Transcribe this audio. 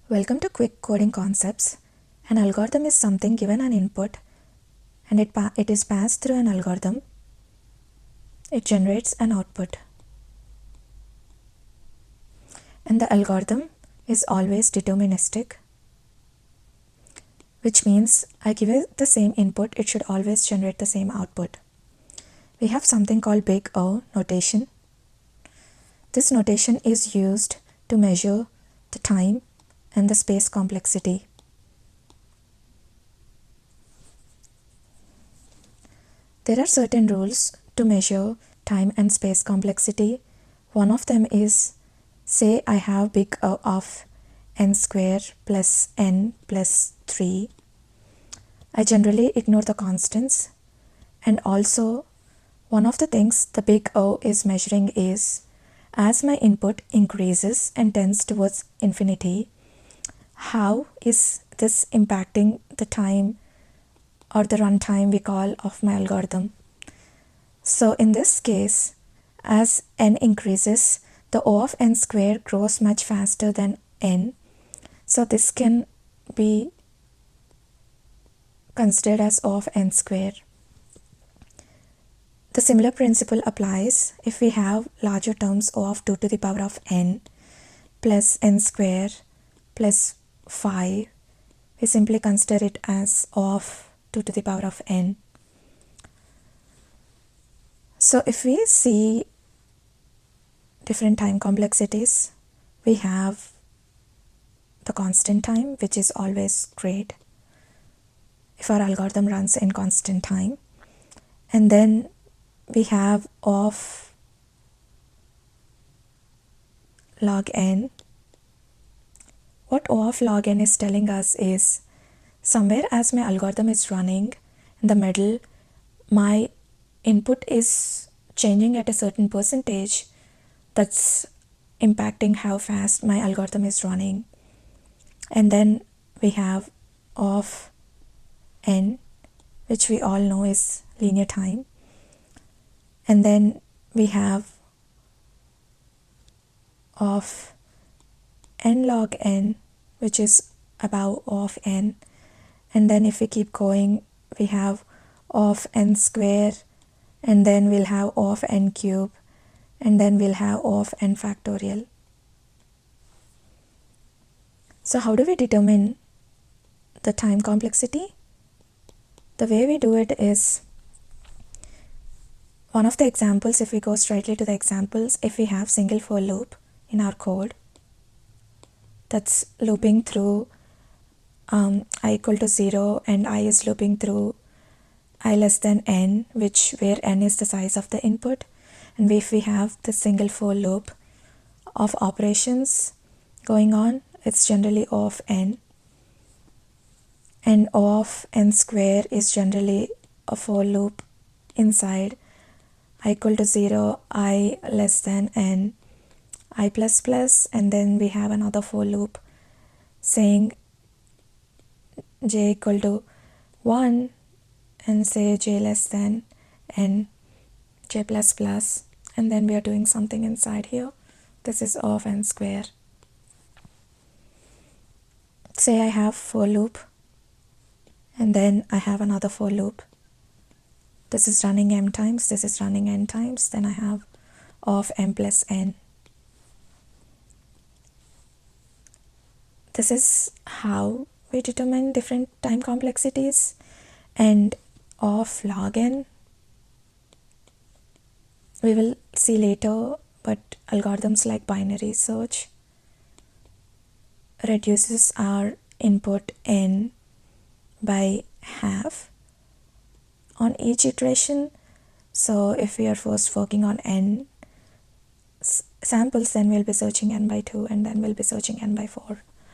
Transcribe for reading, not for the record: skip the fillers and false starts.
Welcome to Quick Coding Concepts. An algorithm is something given an input and it is passed through an algorithm. It generates an output. And the algorithm is always deterministic, which means I give it the same input, it should always generate the same output. We have something called BigO notation. This notation is used to measure the time and the space complexity. There are certain rules to measure time and space complexity. One of them is, say I have big O of n square plus n plus 3. I generally ignore the constants, and also one of the things the big O is measuring is, as my input increases and tends towards infinity, how is this impacting the time or the runtime we call of my algorithm. So in this case, as n increases, the O of n square grows much faster than n. So this can be considered as O of n square. The similar principle applies if we have larger terms O of 2 to the power of n plus n square plus 5. We simply consider it as O of 2 to the power of n. So if we see different time complexities, we have the constant time, which is always great if our algorithm runs in constant time. And then we have O of log n. What O of log n is telling us is, somewhere as my algorithm is running, in the middle, my input is changing at a certain percentage that's impacting how fast my algorithm is running. And then we have O of n, which we all know is linear time. And then we have of n log n, which is above O of n. And then if we keep going, we have O of n square, and then we'll have O of n cube, and then we'll have O of n factorial. So how do we determine the time complexity? The way we do it is, one of the examples, if we go straightly to the examples, if we have single for loop in our code that's looping through I equal to 0 and I is looping through I less than n, where n is the size of the input. And if we have the single for loop of operations going on, it's generally O of n. And O of n square is generally a for loop inside I equal to 0, I less than n, I plus plus, and then we have another for loop saying j equal to 1 and say j less than n, j plus plus, and then we are doing something inside here. This is O of n square. Say I have for loop and then I have another for loop. This is running m times, this is running n times, then I have O of m plus n. This is how we determine different time complexities. And O of log n, we will see later, but algorithms like binary search reduces our input n by half on each iteration. So if we are first working on n samples, then we'll be searching n by 2, and then we'll be searching n by 4.